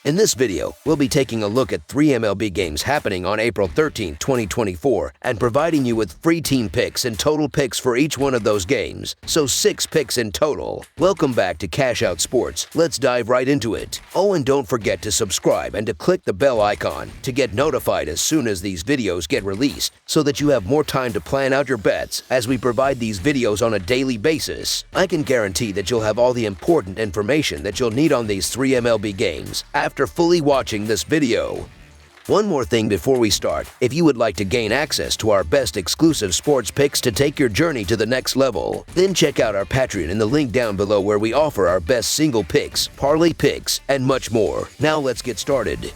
In this video, we'll be taking a look at 3 MLB games happening on April 13, 2024, and providing you with free team picks and total picks for each one of those games, so 6 picks in total. Welcome back to Cash Out Sports. Let's dive right into it. Oh, and don't forget to subscribe and to click the bell icon to get notified as soon as these videos get released, so that you have more time to plan out your bets as we provide these videos on a daily basis. I can guarantee that you'll have all the important information that you'll need on these 3 MLB games after fully watching this video. One more thing before we start, if you would like to gain access to our best exclusive sports picks to take your journey to the next level, then check out our Patreon in the link down below where we offer our best single picks, parlay picks, and much more. Now let's get started.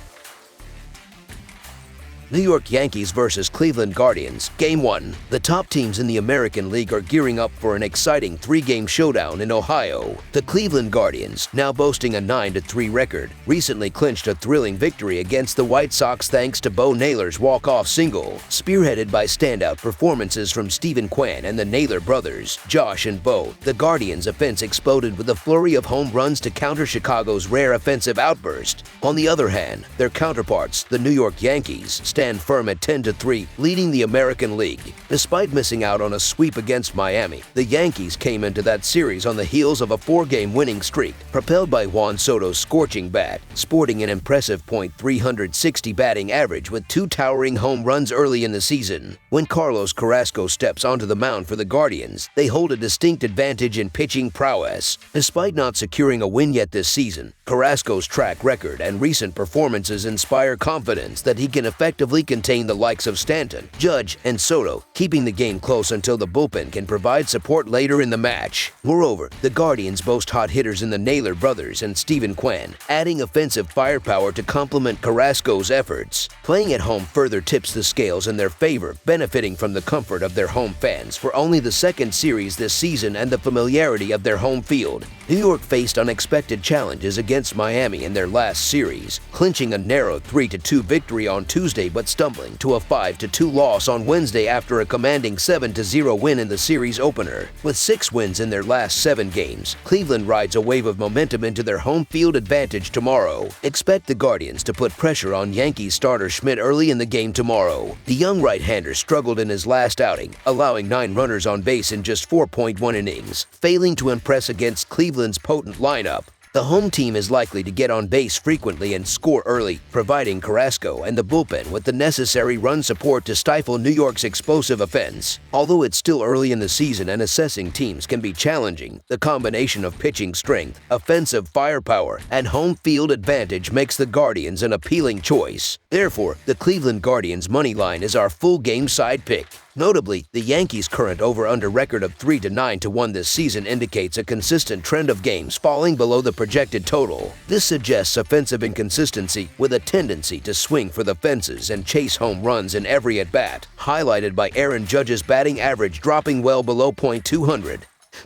New York Yankees versus Cleveland Guardians, Game 1. The top teams in the American League are gearing up for an exciting 3-game showdown in Ohio. The Cleveland Guardians, now boasting a 9-3 record, recently clinched a thrilling victory against the White Sox thanks to Bo Naylor's walk-off single, spearheaded by standout performances from Steven Kwan and the Naylor brothers, Josh and Bo. The Guardians' offense exploded with a flurry of home runs to counter Chicago's rare offensive outburst. On the other hand, their counterparts, the New York Yankees, stand firm at 10-3, leading the American League. Despite missing out on a sweep against Miami, the Yankees came into that series on the heels of a 4-game winning streak, propelled by Juan Soto's scorching bat, sporting an impressive .360 batting average with 2 towering home runs early in the season. When Carlos Carrasco steps onto the mound for the Guardians, they hold a distinct advantage in pitching prowess. Despite not securing a win yet this season, Carrasco's track record and recent performances inspire confidence that he can effectively contain the likes of Stanton, Judge, and Soto, keeping the game close until the bullpen can provide support later in the match. Moreover, the Guardians boast hot hitters in the Naylor brothers and Steven Kwan, adding offensive firepower to complement Carrasco's efforts. Playing at home further tips the scales in their favor, benefiting from the comfort of their home fans for only the second series this season and the familiarity of their home field. New York faced unexpected challenges against Miami in their last series, clinching a narrow 3-2 victory on Tuesday but stumbling to a 5-2 loss on Wednesday after a commanding 7-0 win in the series opener. With 6 wins in their last 7 games, Cleveland rides a wave of momentum into their home field advantage tomorrow. Expect the Guardians to put pressure on Yankees starter Schmidt early in the game tomorrow. The young right-hander struggled in his last outing, allowing 9 runners on base in just 4.1 innings, failing to impress against Cleveland's potent lineup. The home team is likely to get on base frequently and score early, providing Carrasco and the bullpen with the necessary run support to stifle New York's explosive offense. Although it's still early in the season and assessing teams can be challenging, the combination of pitching strength, offensive firepower, and home field advantage makes the Guardians an appealing choice. Therefore, the Cleveland Guardians' money line is our full game side pick. Notably, the Yankees' current over-under record of 3-9-1 this season indicates a consistent trend of games falling below the projected total. This suggests offensive inconsistency with a tendency to swing for the fences and chase home runs in every at-bat, highlighted by Aaron Judge's batting average dropping well below .200.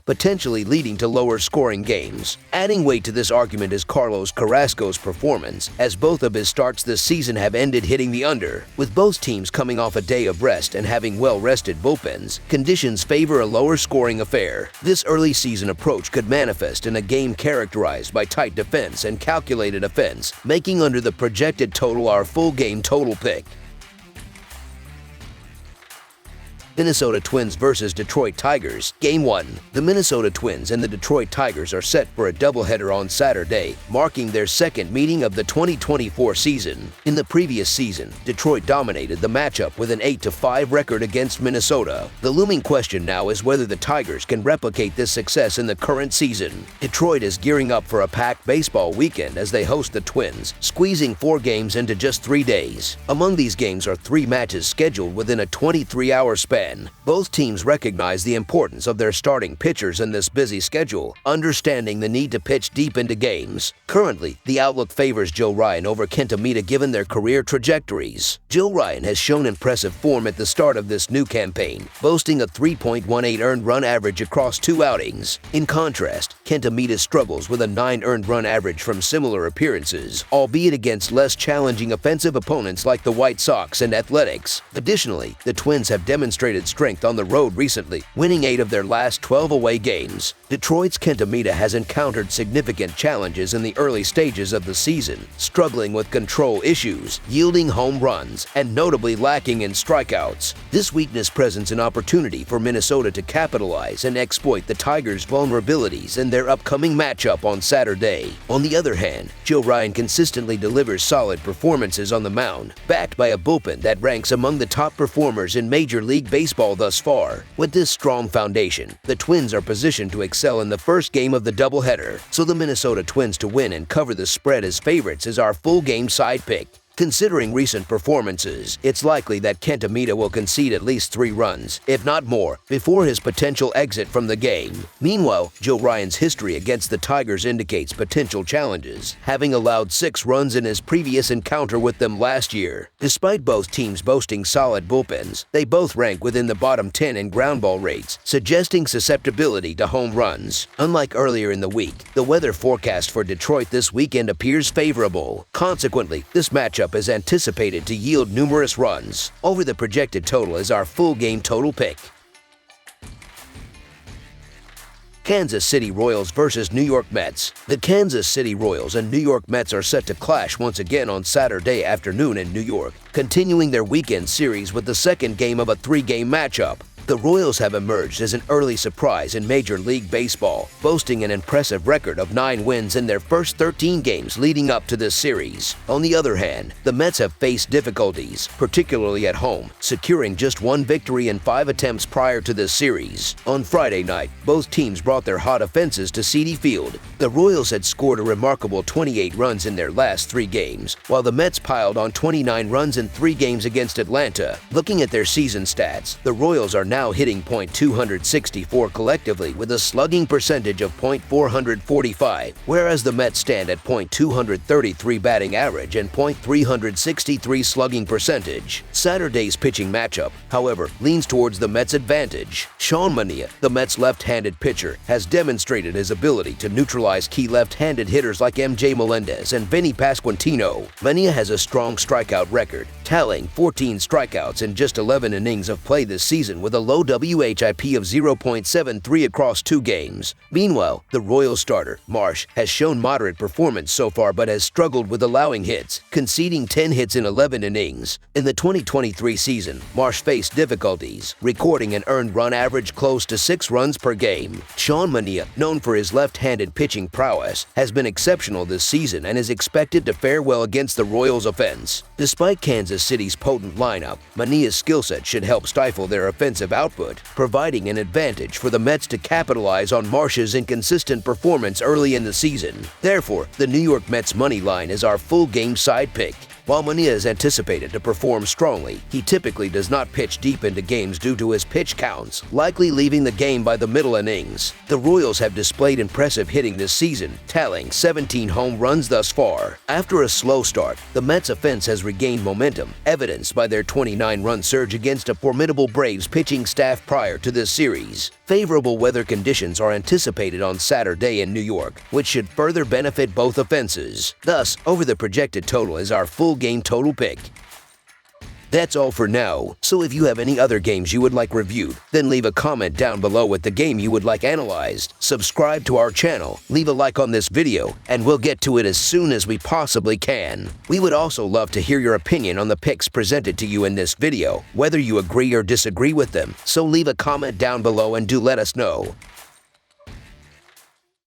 Potentially leading to lower scoring games. Adding weight to this argument is Carlos Carrasco's performance, as both of his starts this season have ended hitting the under. With both teams coming off a day of rest and having well-rested bullpens, conditions favor a lower scoring affair. This early season approach could manifest in a game characterized by tight defense and calculated offense, making under the projected total our full game total pick. Minnesota Twins versus Detroit Tigers, Game 1. The Minnesota Twins and the Detroit Tigers are set for a doubleheader on Saturday, marking their second meeting of the 2024 season. In the previous season, Detroit dominated the matchup with an 8-5 record against Minnesota. The looming question now is whether the Tigers can replicate this success in the current season. Detroit is gearing up for a packed baseball weekend as they host the Twins, squeezing 4 games into just 3 days. Among these games are 3 matches scheduled within a 23-hour span. Both teams recognize the importance of their starting pitchers in this busy schedule, understanding the need to pitch deep into games. Currently, the outlook favors Joe Ryan over Kenta Maeda given their career trajectories. Joe Ryan has shown impressive form at the start of this new campaign, boasting a 3.18 earned run average across 2 outings. In contrast, Kenta Maeda struggles with a 9 earned run average from similar appearances, albeit against less challenging offensive opponents like the White Sox and Athletics. Additionally, the Twins have demonstrated demonstrated strength on the road recently, winning 8 of their last 12 away games. Detroit's Kenta Maeda has encountered significant challenges in the early stages of the season, struggling with control issues, yielding home runs, and notably lacking in strikeouts. This weakness presents an opportunity for Minnesota to capitalize and exploit the Tigers' vulnerabilities in their upcoming matchup on Saturday. On the other hand, Joe Ryan consistently delivers solid performances on the mound, backed by a bullpen that ranks among the top performers in Major League Baseball thus far. With this strong foundation, the Twins are positioned to excel in the first game of the doubleheader, so the Minnesota Twins to win and cover the spread as favorites is our full game side pick. Considering recent performances, it's likely that Kenta Maeda will concede at least 3 runs, if not more, before his potential exit from the game. Meanwhile, Joe Ryan's history against the Tigers indicates potential challenges, having allowed 6 runs in his previous encounter with them last year. Despite both teams boasting solid bullpens, they both rank within the bottom 10 in ground ball rates, suggesting susceptibility to home runs. Unlike earlier in the week, the weather forecast for Detroit this weekend appears favorable. Consequently, this matchup is anticipated to yield numerous runs. Over the projected total is our full game total pick. Kansas City Royals versus New York Mets. The Kansas City Royals and New York Mets are set to clash once again on Saturday afternoon in New York, continuing their weekend series with the second game of a 3-game matchup. The Royals have emerged as an early surprise in Major League Baseball, boasting an impressive record of 9 wins in their first 13 games leading up to this series. On the other hand, the Mets have faced difficulties, particularly at home, securing just 1 victory in 5 attempts prior to this series. On Friday night, both teams brought their hot offenses to Citi Field. The Royals had scored a remarkable 28 runs in their last 3 games, while the Mets piled on 29 runs in 3 games against Atlanta. Looking at their season stats, the Royals are now hitting .264 collectively with a slugging percentage of .445, whereas the Mets stand at .233 batting average and .363 slugging percentage. Saturday's pitching matchup, however, leans towards the Mets' advantage. Sean Manaea, the Mets' left-handed pitcher, has demonstrated his ability to neutralize key left-handed hitters like MJ Melendez and Vinny Pasquantino. Manaea has a strong strikeout record, tallying 14 strikeouts in just 11 innings of play this season with a low WHIP of 0.73 across 2 games. Meanwhile, the Royals starter, Marsh, has shown moderate performance so far but has struggled with allowing hits, conceding 10 hits in 11 innings. In the 2023 season, Marsh faced difficulties, recording an earned run average close to 6 runs per game. Sean Manaea, known for his left-handed pitching prowess, has been exceptional this season and is expected to fare well against the Royals' offense. Despite Kansas City's potent lineup, Manea's skill set should help stifle their offensive output, providing an advantage for the Mets to capitalize on Marsh's inconsistent performance early in the season. Therefore, the New York Mets money line is our full game side pick. While Manaea is anticipated to perform strongly, he typically does not pitch deep into games due to his pitch counts, likely leaving the game by the middle innings. The Royals have displayed impressive hitting this season, tallying 17 home runs thus far. After a slow start, the Mets' offense has regained momentum, evidenced by their 29-run surge against a formidable Braves pitching staff prior to this series. Favorable weather conditions are anticipated on Saturday in New York, which should further benefit both offenses. Thus, over the projected total is our full game total pick. That's all for now, so if you have any other games you would like reviewed, then leave a comment down below with the game you would like analyzed. Subscribe to our channel, leave a like on this video, and we'll get to it as soon as we possibly can. We would also love to hear your opinion on the picks presented to you in this video, whether you agree or disagree with them, so leave a comment down below and do let us know.